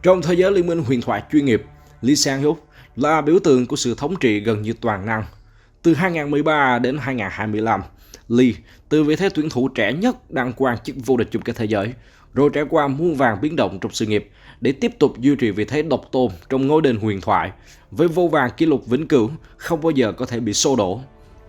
Trong thế giới liên minh huyền thoại chuyên nghiệp, Lee Sang-hyuk là biểu tượng của sự thống trị gần như toàn năng. Từ 2013 đến 2025, Lee từ vị thế tuyển thủ trẻ nhất đăng quang chức vô địch chung kết thế giới, rồi trải qua muôn vàn biến động trong sự nghiệp để tiếp tục duy trì vị thế độc tôn trong ngôi đền huyền thoại với vô vàn kỷ lục vĩnh cửu không bao giờ có thể bị xô đổ.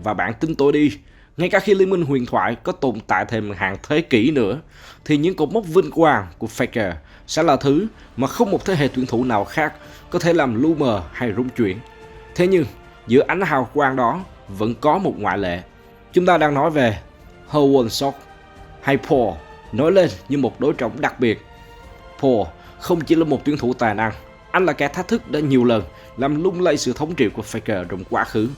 Và bạn tin tôi đi, ngay cả khi liên minh huyền thoại có tồn tại thêm hàng thế kỷ nữa, thì những cột mốc vinh quang của Faker sẽ là thứ mà không một thế hệ tuyển thủ nào khác có thể làm lu mờ hay rung chuyển. Thế nhưng, giữa ánh hào quang đó vẫn có một ngoại lệ. Chúng ta đang nói về Hwon-sok hay Paul, nói lên như một đối trọng đặc biệt. Paul không chỉ là một tuyển thủ tài năng, anh là kẻ thách thức đã nhiều lần làm lung lay sự thống trị của Faker trong quá khứ.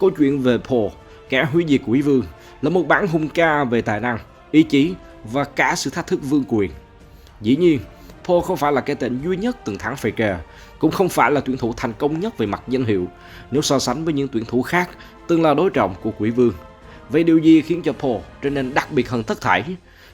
Câu chuyện về Paul, kẻ hủy diệt quỷ vương, là một bản hùng ca về tài năng, ý chí và cả sự thách thức vương quyền. Dĩ nhiên, Paul không phải là cái tên duy nhất từng thắng Faker, cũng không phải là tuyển thủ thành công nhất về mặt danh hiệu nếu so sánh với những tuyển thủ khác từng là đối trọng của quỷ vương. Vậy điều gì khiến cho Paul trở nên đặc biệt hơn tất thảy?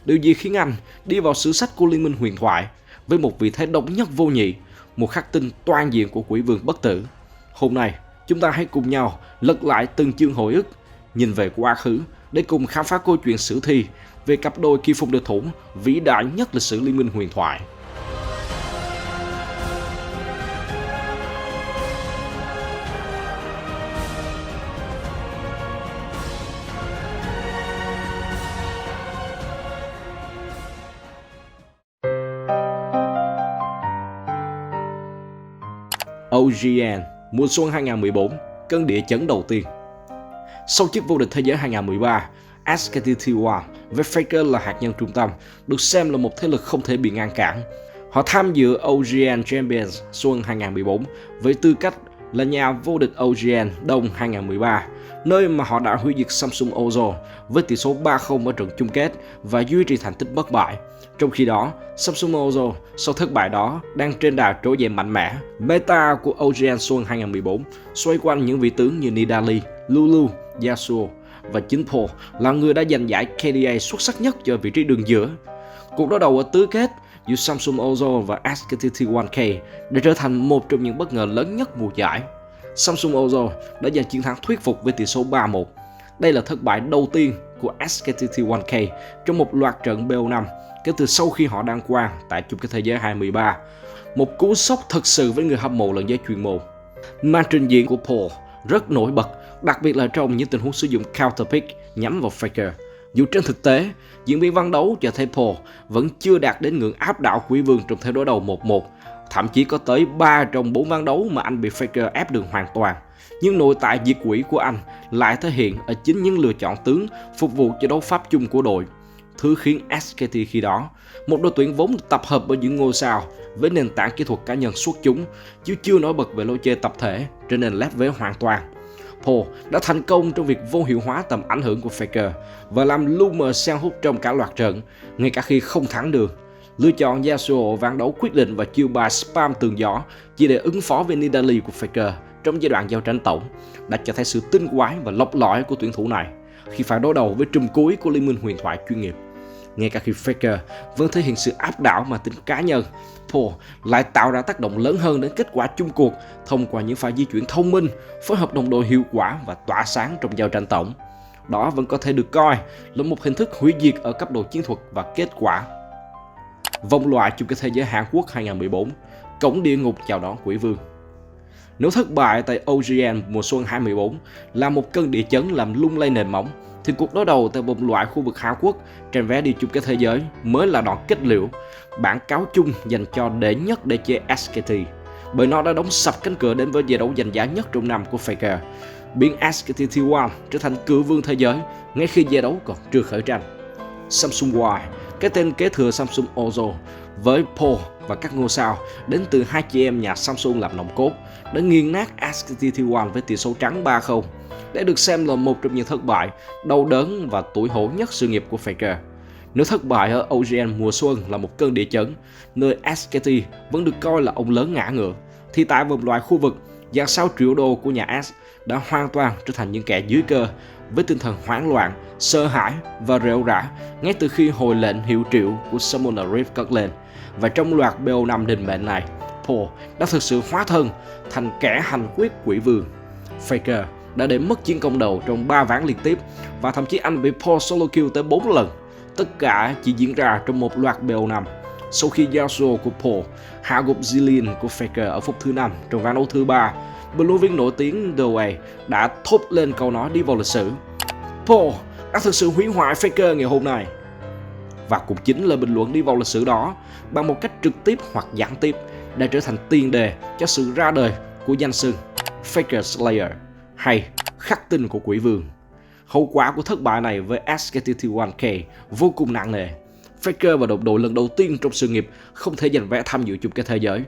Điều gì khiến anh đi vào sử sách của liên minh huyền thoại với một vị thế độc nhất vô nhị, một khắc tinh toàn diện của quỷ vương bất tử? Hôm nay, chúng ta hãy cùng nhau lật lại từng chương hồi ức, nhìn về quá khứ để cùng khám phá câu chuyện sử thi về cặp đôi kỳ phùng địch thủ vĩ đại nhất lịch sử liên minh huyền thoại. OGN mùa xuân 2014, cơn địa chấn đầu tiên. Sau chức vô địch thế giới 2013, SKT T1 với Faker là hạt nhân trung tâm được xem là một thế lực không thể bị ngăn cản. Họ tham dự OGN Champions xuân 2014 với tư cách là nhà vô địch OGN Đông 2013, nơi mà họ đã hủy diệt Samsung Ozone với tỷ số 3-0 ở trận chung kết và duy trì thành tích bất bại. Trong khi đó, Samsung Ozone sau thất bại đó đang trên đà trỗi dậy mạnh mẽ. Meta của OGN Xuân 2014 xoay quanh những vị tướng như Nidalee, Lulu, Yasuo và chính Paul là người đã giành giải KDA xuất sắc nhất cho vị trí đường giữa. Cuộc đối đầu ở tứ kết giữa Samsung Ozone và SKT T1K đã trở thành một trong những bất ngờ lớn nhất mùa giải. Samsung Ozone đã giành chiến thắng thuyết phục với tỷ số 3-1. Đây là thất bại đầu tiên của SKT T1K trong một loạt trận BO5 kể từ sau khi họ đăng quang tại chung kết thế giới 2013. Một cú sốc thật sự với người hâm mộ lẫn giới chuyên môn. Màn trình diễn của Paul rất nổi bật, đặc biệt là trong những tình huống sử dụng counter pick nhắm vào Faker. Dù trên thực tế, diễn biến ván đấu cho thấy Paul vẫn chưa đạt đến ngưỡng áp đảo quỷ vương trong thế đối đầu 1-1. Thậm chí có tới 3 trong 4 ván đấu mà anh bị Faker ép đường hoàn toàn. Nhưng nội tại diệt quỷ của anh lại thể hiện ở chính những lựa chọn tướng phục vụ cho đấu pháp chung của đội. Thứ khiến SKT khi đó, một đội tuyển vốn được tập hợp bởi những ngôi sao với nền tảng kỹ thuật cá nhân xuất chúng, chứ chưa nổi bật về lối chơi tập thể, trở nên lép vế hoàn toàn. Paul đã thành công trong việc vô hiệu hóa tầm ảnh hưởng của Faker và làm lu mờ Sang-hyuk trong cả loạt trận, ngay cả khi không thắng được. Lựa chọn Yasuo ở ván đấu quyết định và chiêu bài spam tường gió chỉ để ứng phó với Nidalee của Faker trong giai đoạn giao tranh tổng đã cho thấy sự tinh quái và lọc lõi của tuyển thủ này khi phải đối đầu với trùm cuối của liên minh huyền thoại chuyên nghiệp. Ngay cả khi Faker vẫn thể hiện sự áp đảo mà tính cá nhân, Paul lại tạo ra tác động lớn hơn đến kết quả chung cuộc thông qua những pha di chuyển thông minh, phối hợp đồng đội hiệu quả và tỏa sáng trong giao tranh tổng. Đó vẫn có thể được coi là một hình thức hủy diệt ở cấp độ chiến thuật và kết quả. Vòng loại chung kết thế giới Hàn Quốc 2014, cổng địa ngục chào đón quỷ vương. Nếu thất bại tại OGN mùa xuân 2014 là một cơn địa chấn làm lung lay nền móng, thì cuộc đối đầu tại vòng loại khu vực Hàn Quốc trên vé đi chung kết thế giới mới là đòn kết liễu, bản cáo chung dành cho đệ nhất đế chế SKT, bởi nó đã đóng sập cánh cửa đến với giải đấu giành giá nhất trong năm của Faker, biến SKT T1 trở thành cự vương thế giới ngay khi giải đấu còn chưa khởi tranh. Samsung Y, cái tên kế thừa Samsung Ozone, với Paul và các ngôi sao đến từ hai chị em nhà Samsung làm nòng cốt, đã nghiền nát SKT T1 với tỷ số trắng 3-0, để được xem là một trong những thất bại đau đớn và tủi hổ nhất sự nghiệp của Faker. Nếu thất bại ở OGN mùa xuân là một cơn địa chấn, nơi SKT vẫn được coi là ông lớn ngã ngựa, thì tại vòng loại khu vực, dàn sao triệu đô của nhà S đã hoàn toàn trở thành những kẻ dưới cơ, với tinh thần hoảng loạn, sợ hãi và rệu rã ngay từ khi hồi lệnh hiệu triệu của Summoner Rift cất lên. Và trong loạt BO5 định mệnh này, Paul đã thực sự hóa thân thành kẻ hành quyết quỷ vương. Faker đã để mất chiến công đầu trong 3 ván liên tiếp và thậm chí anh bị Paul solo kill tới 4 lần. Tất cả chỉ diễn ra trong một loạt BO5 sau khi Yasuo của Paul hạ gục Zillion của Faker ở phút thứ 5 trong ván đấu thứ 3. Blue Viên nổi tiếng The Way đã thốt lên câu nói đi vào lịch sử: Paul đã thực sự hủy hoại Faker ngày hôm nay. Và cũng chính là bình luận đi vào lịch sử đó, bằng một cách trực tiếp hoặc gián tiếp, đã trở thành tiền đề cho sự ra đời của danh xưng Faker Slayer hay khắc tinh của quỷ vương. Hậu quả của thất bại này với SKT-T1K vô cùng nặng nề. Faker và đồng đội lần đầu tiên trong sự nghiệp không thể giành vé tham dự chung kết thế giới.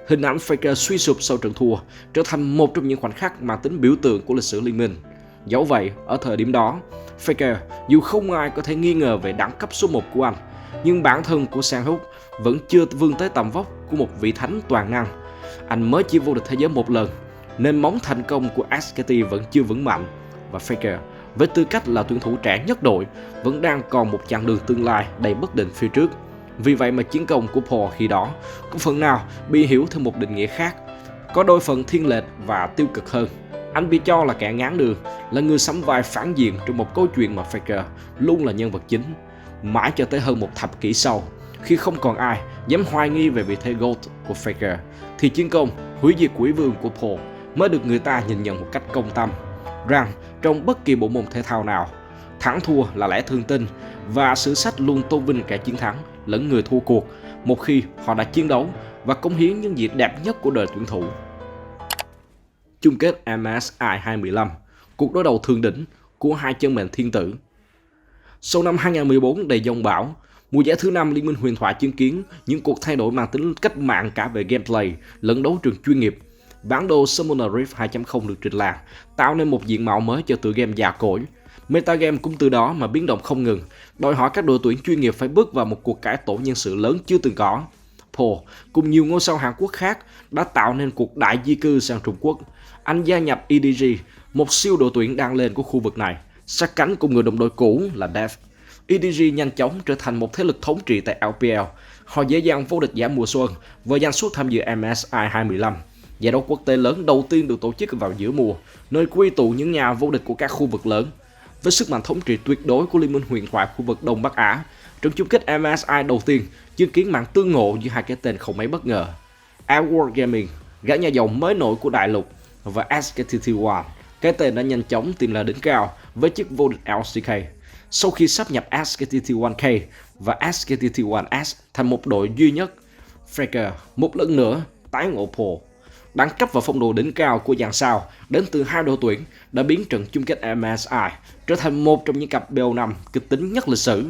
Hình ảnh Faker suy sụp sau trận thua trở thành một trong những khoảnh khắc mang tính biểu tượng của lịch sử liên minh. Dẫu vậy, ở thời điểm đó, Faker dù không ai có thể nghi ngờ về đẳng cấp số 1 của anh, nhưng bản thân của Sang-hook vẫn chưa vươn tới tầm vóc của một vị thánh toàn năng. Anh mới chỉ vô địch thế giới một lần, nên móng thành công của SKT vẫn chưa vững mạnh, và Faker với tư cách là tuyển thủ trẻ nhất đội vẫn đang còn một chặng đường tương lai đầy bất định phía trước. Vì vậy mà chiến công của Paul khi đó có phần nào bị hiểu theo một định nghĩa khác, có đôi phần thiên lệch và tiêu cực hơn. Anh bị cho là kẻ ngáng đường, là người sắm vai phản diện trong một câu chuyện mà Faker luôn là nhân vật chính. Mãi cho tới hơn một thập kỷ sau, khi không còn ai dám hoài nghi về vị thế GOAT của Faker, thì chiến công hủy diệt quỷ vương của Paul mới được người ta nhìn nhận một cách công tâm, rằng trong bất kỳ bộ môn thể thao nào, thắng thua là lẽ thường tình và sử sách luôn tôn vinh kẻ chiến thắng lẫn người thua cuộc một khi họ đã chiến đấu và cống hiến những gì đẹp nhất của đời tuyển thủ. Chung kết MSI 2015, cuộc đối đầu thượng đỉnh của hai chân mệnh thiên tử. Sau năm 2014 đầy giông bão, mùa giải thứ 5 Liên minh huyền thoại chứng kiến những cuộc thay đổi mang tính cách mạng cả về gameplay lẫn đấu trường chuyên nghiệp. Bản đồ Summoner Rift 2.0 được trình làng, tạo nên một diện mạo mới cho tựa game già cỗi. Metagame cũng từ đó mà biến động không ngừng, đòi hỏi các đội tuyển chuyên nghiệp phải bước vào một cuộc cải tổ nhân sự lớn chưa từng có. Paul cùng nhiều ngôi sao Hàn Quốc khác đã tạo nên cuộc đại di cư sang Trung Quốc. Anh gia nhập EDG, một siêu đội tuyển đang lên của khu vực này, sát cánh cùng người đồng đội cũ là Dev. EDG nhanh chóng trở thành một thế lực thống trị tại LPL. Họ dễ dàng vô địch giải mùa xuân và giành suất tham dự MSI 2015, giải đấu quốc tế lớn đầu tiên được tổ chức vào giữa mùa, nơi quy tụ những nhà vô địch của các khu vực lớn. Với sức mạnh thống trị tuyệt đối của Liên minh huyền thoại khu vực Đông Bắc Á, trận chung kết MSI đầu tiên chứng kiến màn tương ngộ giữa hai cái tên không mấy bất ngờ: Outworld Gaming, gã nhà giàu mới nổi của đại lục, và SKT-T1, cái tên đã nhanh chóng tìm lại đỉnh cao với chức vô địch LCK. Sau khi sáp nhập SKT-T1K và SKT-T1S thành một đội duy nhất, Faker một lần nữa tái ngộ Paul. Đẳng cấp và phong độ đỉnh cao của dàn sao đến từ hai đội tuyển đã biến trận chung kết MSI trở thành một trong những cặp BO5 kịch tính nhất lịch sử.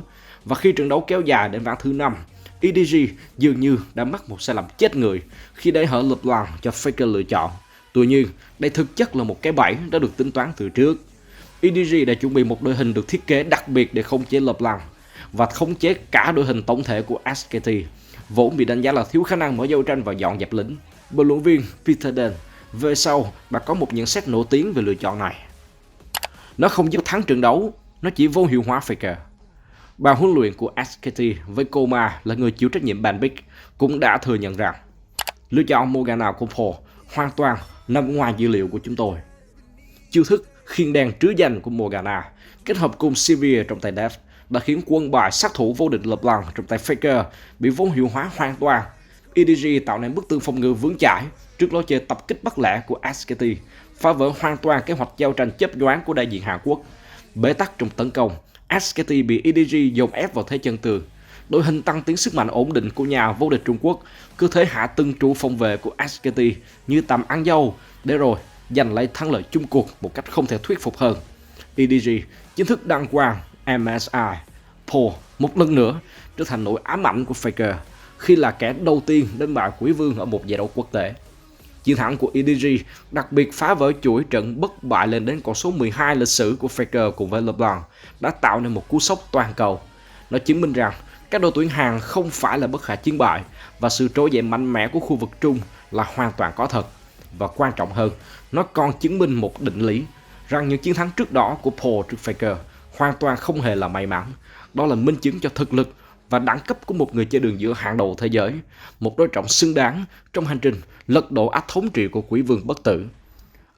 Và khi trận đấu kéo dài đến ván thứ 5, EDG dường như đã mắc một sai lầm chết người khi để hở LeBlanc cho Faker lựa chọn. Tuy nhiên, đây thực chất là một cái bẫy đã được tính toán từ trước. EDG đã chuẩn bị một đội hình được thiết kế đặc biệt để khống chế LeBlanc và khống chế cả đội hình tổng thể của SKT, vốn bị đánh giá là thiếu khả năng mở giao tranh và dọn dẹp lính. Bình luận viên Peter Den về sau đã có một nhận xét nổi tiếng về lựa chọn này: nó không giúp thắng trận đấu, nó chỉ vô hiệu hóa Faker. Ban huấn luyện của SKT với Koma là người chịu trách nhiệm ban pick cũng đã thừa nhận rằng lựa chọn Morgana của Paul hoàn toàn nằm ngoài dữ liệu của chúng tôi. Chiêu thức khiên đen trứ danh của Morgana kết hợp cùng Sivir trong tay Dev đã khiến quân bài sát thủ vô địch LeBlanc trong tay Faker bị vô hiệu hóa hoàn toàn. EDG tạo nên bức tường phòng ngự vững chãi trước lối chơi tập kích bất lẻ của SKT, phá vỡ hoàn toàn kế hoạch giao tranh chớp nhoáng của đại diện Hàn Quốc. Bế tắc trong tấn công, SKT bị EDG dồn ép vào thế chân tường. Đội hình tăng tiến sức mạnh ổn định của nhà vô địch Trung Quốc cứ thế hạ từng trụ phòng vệ của SKT như tầm ăn dâu, để rồi giành lấy thắng lợi chung cuộc một cách không thể thuyết phục hơn. EDG chính thức đăng quang MSI. Paul một lần nữa trở thành nỗi ám ảnh của Faker khi là kẻ đầu tiên đánh bại quỷ vương ở một giải đấu quốc tế. Chiến thắng của EDG đặc biệt phá vỡ chuỗi trận bất bại lên đến con số 12 lịch sử của Faker cùng với LeBlanc đã tạo nên một cú sốc toàn cầu. Nó chứng minh rằng các đội tuyển Hàn không phải là bất khả chiến bại và sự trỗi dậy mạnh mẽ của khu vực Trung là hoàn toàn có thật. Và quan trọng hơn, nó còn chứng minh một định lý rằng những chiến thắng trước đó của Paul trước Faker hoàn toàn không hề là may mắn. Đó là minh chứng cho thực lực và đẳng cấp của một người chơi đường giữa hàng đầu thế giới, một đối trọng xứng đáng trong hành trình lật đổ ách thống trị của Quỷ Vương bất tử.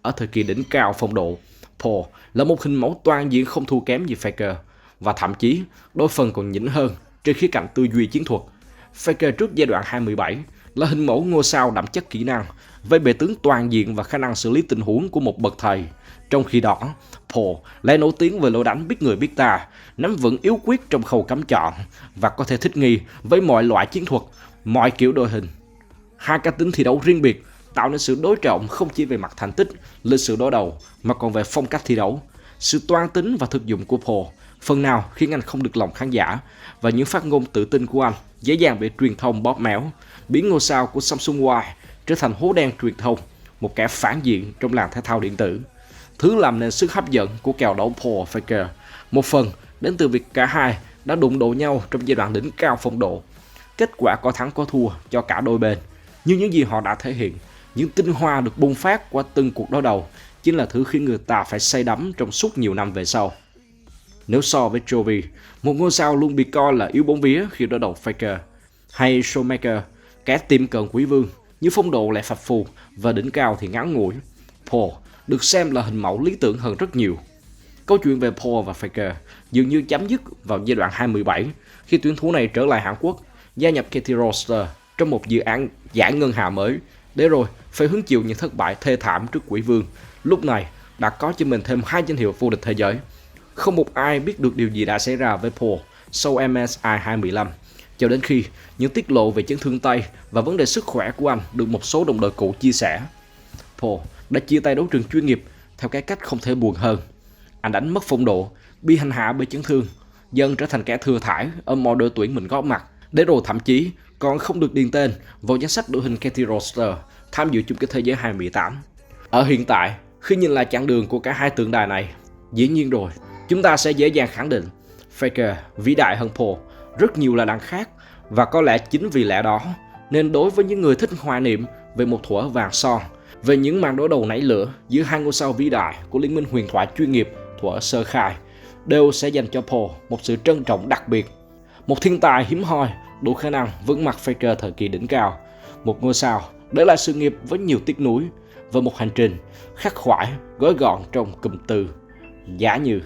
Ở thời kỳ đỉnh cao phong độ, Paul là một hình mẫu toàn diện không thua kém gì Faker, và thậm chí đôi phần còn nhỉnh hơn trên khía cạnh tư duy chiến thuật. Faker trước giai đoạn 2.17 là hình mẫu ngôi sao đậm chất kỹ năng, với bề tướng toàn diện và khả năng xử lý tình huống của một bậc thầy. Trong khi đó, Paul lại nổi tiếng về lối đánh biết người biết ta, nắm vững yếu quyết trong khâu cắm chọn và có thể thích nghi với mọi loại chiến thuật, mọi kiểu đội hình. Hai cá tính thi đấu riêng biệt tạo nên sự đối trọng không chỉ về mặt thành tích, lịch sử đối đầu mà còn về phong cách thi đấu. Sự toan tính và thực dụng của Paul phần nào khiến anh không được lòng khán giả, và những phát ngôn tự tin của anh dễ dàng bị truyền thông bóp méo, biến ngôi sao của Samsung Y trở thành hố đen truyền thông, một kẻ phản diện trong làng thể thao điện tử. Thứ làm nên sức hấp dẫn của kèo đấu Paul Faker một phần đến từ việc cả hai đã đụng độ nhau trong giai đoạn đỉnh cao phong độ. Kết quả có thắng có thua cho cả đôi bên, nhưng những gì họ đã thể hiện, những tinh hoa được bùng phát qua từng cuộc đối đầu, chính là thứ khiến người ta phải say đắm trong suốt nhiều năm về sau. Nếu so với Jovi, một ngôi sao luôn bị coi là yếu bóng vía khi đối đầu Faker, hay Schumacher, kẻ tiệm cận Quỷ Vương, nhưng phong độ lại phập phù và đỉnh cao thì ngắn ngủi, Paul được xem là hình mẫu lý tưởng hơn rất nhiều. Câu chuyện về Paul và Faker dường như chấm dứt vào giai đoạn 2.17 khi tuyển thủ này trở lại Hàn Quốc, gia nhập KT Roster trong một dự án giải ngân hà mới, để rồi phải hứng chịu những thất bại thê thảm trước Quỷ Vương. Lúc này đã có cho mình thêm 2 danh hiệu vô địch thế giới. Không một ai biết được điều gì đã xảy ra với Paul sau MSI 215, cho đến khi những tiết lộ về chấn thương tay và vấn đề sức khỏe của anh được một số đồng đội cũ chia sẻ. Paul đã chia tay đấu trường chuyên nghiệp theo cái cách không thể buồn hơn. Anh đánh mất phong độ, bị hành hạ bởi chấn thương, dần trở thành kẻ thừa thải ở mọi đội tuyển mình góp mặt, để rồi thậm chí còn không được điền tên vào danh sách đội hình KT Roster tham dự chung kết thế giới 2018. Ở hiện tại, khi nhìn lại chặng đường của cả hai tượng đài này, dĩ nhiên rồi, chúng ta sẽ dễ dàng khẳng định Faker vĩ đại hơn Paul rất nhiều là đằng khác, và có lẽ chính vì lẽ đó nên đối với những người thích hoài niệm về một thuở vàng son, về những màn đối đầu nảy lửa giữa hai ngôi sao vĩ đại của liên minh huyền thoại chuyên nghiệp thuở sơ khai, đều sẽ dành cho Paul một sự trân trọng đặc biệt. Một thiên tài hiếm hoi đủ khả năng vững mặt Faker thời kỳ đỉnh cao, một ngôi sao để lại sự nghiệp với nhiều tiếc nuối và một hành trình khắc khoải gói gọn trong cụm từ: giá như.